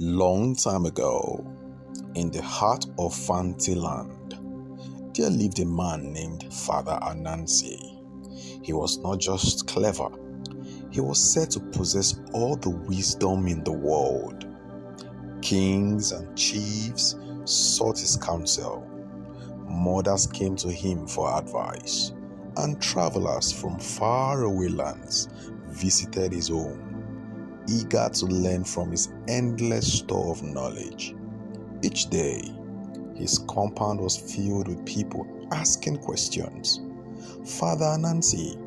Long time ago, in the heart of Folktale, there lived a man named Father Anansi. He was not just clever, he was said to possess all the wisdom in the world. Kings and chiefs sought his counsel. Mothers came to him for advice, and travelers from faraway lands visited his home, eager to learn from his endless store of knowledge. Each day, his compound was filled with people asking questions. Father Anansi,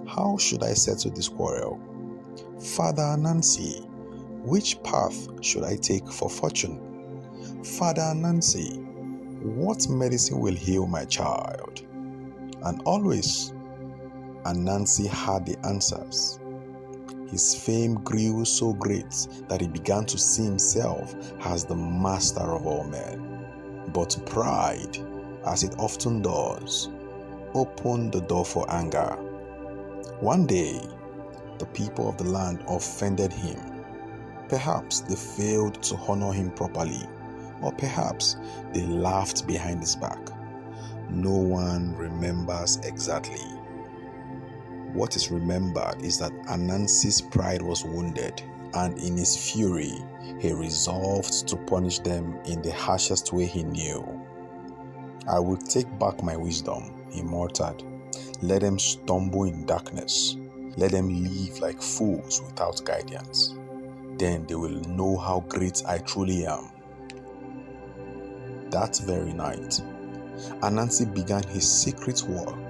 how should I settle this quarrel? Father Anansi, which path should I take for fortune? Father Anansi, what medicine will heal my child? And always, Anansi had the answers. His fame grew so great that he began to see himself as the master of all men. But pride, as it often does, opened the door for anger. One day, the people of the land offended him. Perhaps they failed to honor him properly, or perhaps they laughed behind his back. No one remembers exactly. What is remembered is that Anansi's pride was wounded, and in his fury, he resolved to punish them in the harshest way he knew. I will take back my wisdom, he muttered. Let them stumble in darkness. Let them live like fools without guidance. Then they will know how great I truly am. That very night, Anansi began his secret work.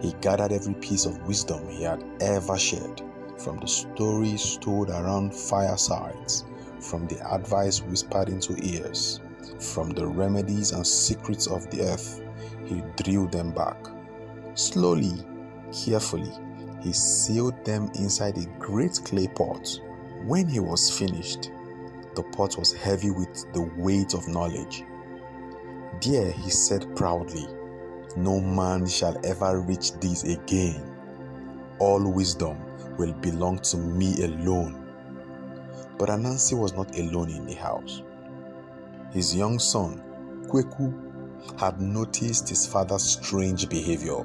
He gathered every piece of wisdom he had ever shared, from the stories told around firesides, from the advice whispered into ears, from the remedies and secrets of the earth. He drew them back. Slowly, carefully, he sealed them inside a great clay pot. When he was finished, the pot was heavy with the weight of knowledge. There he said proudly, "No man shall ever reach this again. All wisdom will belong to me alone." But Anansi was not alone in the house. His young son, Kweku, had noticed his father's strange behavior.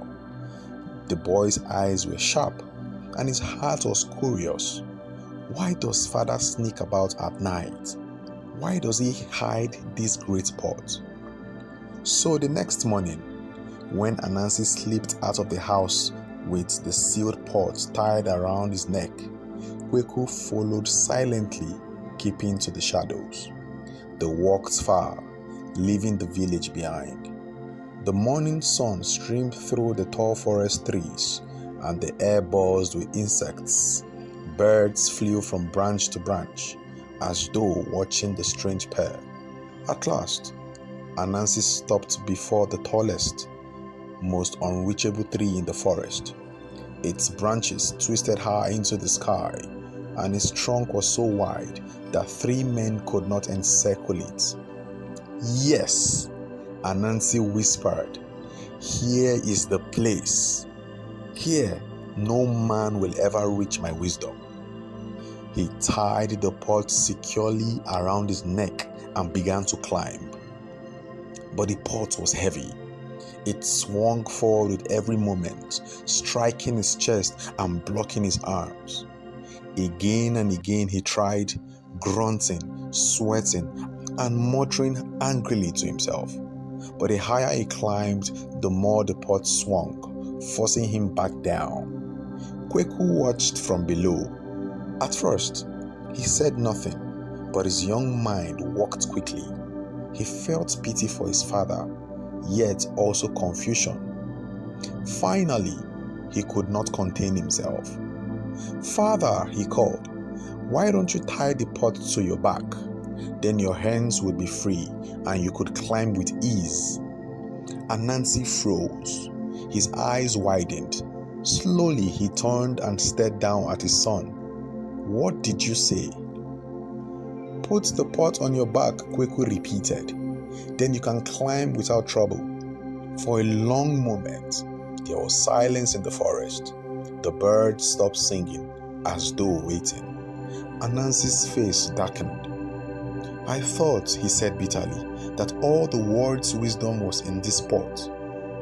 The boy's eyes were sharp, and his heart was curious. Why does father sneak about at night? Why does he hide this great pot? So the next morning, when Anansi slipped out of the house with the sealed pot tied around his neck, Kweku followed silently, keeping to the shadows. They walked far, leaving the village behind. The morning sun streamed through the tall forest trees, and the air buzzed with insects. Birds flew from branch to branch, as though watching the strange pair. At last, Anansi stopped before the tallest, most unreachable tree in the forest. Its branches twisted high into the sky, and its trunk was so wide that 3 men could not encircle it. "Yes," Anansi whispered, "here is the place. Here, no man will ever reach my wisdom." He tied the pot securely around his neck and began to climb. But the pot was heavy. It swung forward with every moment, striking his chest and blocking his arms. Again and again he tried, grunting, sweating, and muttering angrily to himself. But the higher he climbed, the more the pot swung, forcing him back down. Kweku watched from below. At first, he said nothing, but his young mind worked quickly. He felt pity for his father, yet also confusion. Finally, he could not contain himself. "Father," he called, "why don't you tie the pot to your back? Then your hands would be free and you could climb with ease." Anansi froze. His eyes widened. Slowly he turned and stared down at his son. "What did you say?" "Put the pot on your back," Kweku repeated. "Then you can climb without trouble." For a long moment, there was silence in the forest. The birds stopped singing, as though waiting. Anansi's face darkened. I thought, he said bitterly, that all the world's wisdom was in this pot.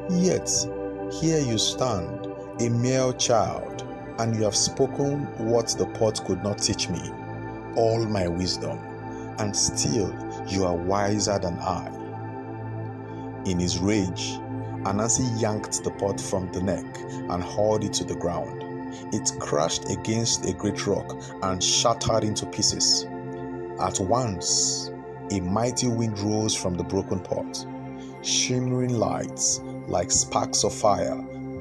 Yet, here you stand, a mere child, and you have spoken what the pot could not teach me, all my wisdom, and still you are wiser than I. In his rage, Anansi yanked the pot from the neck and hurled it to the ground. It crashed against a great rock and shattered into pieces. At once, a mighty wind rose from the broken pot. Shimmering lights, like sparks of fire,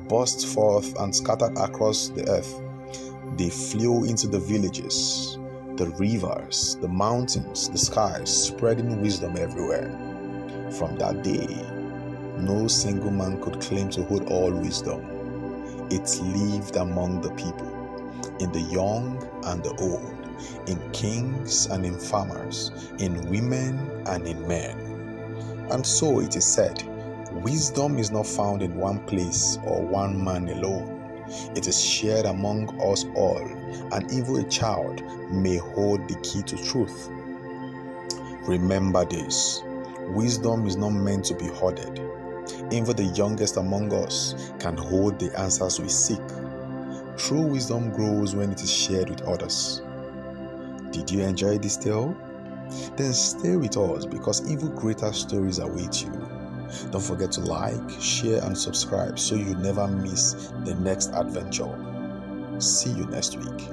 burst forth and scattered across the earth. They flew into the villages, the rivers, the mountains, the skies, spreading wisdom everywhere. From that day, no single man could claim to hold all wisdom. It lived among the people, in the young and the old, in kings and in farmers, in women and in men. And so it is said, wisdom is not found in one place or one man alone. It is shared among us all, and even a child may hold the key to truth. Remember this, wisdom is not meant to be hoarded. Even the youngest among us can hold the answers we seek. True wisdom grows when it is shared with others. Did you enjoy this tale? Then stay with us because even greater stories await you. Don't forget to like, share, and subscribe so you never miss the next adventure. See you next week.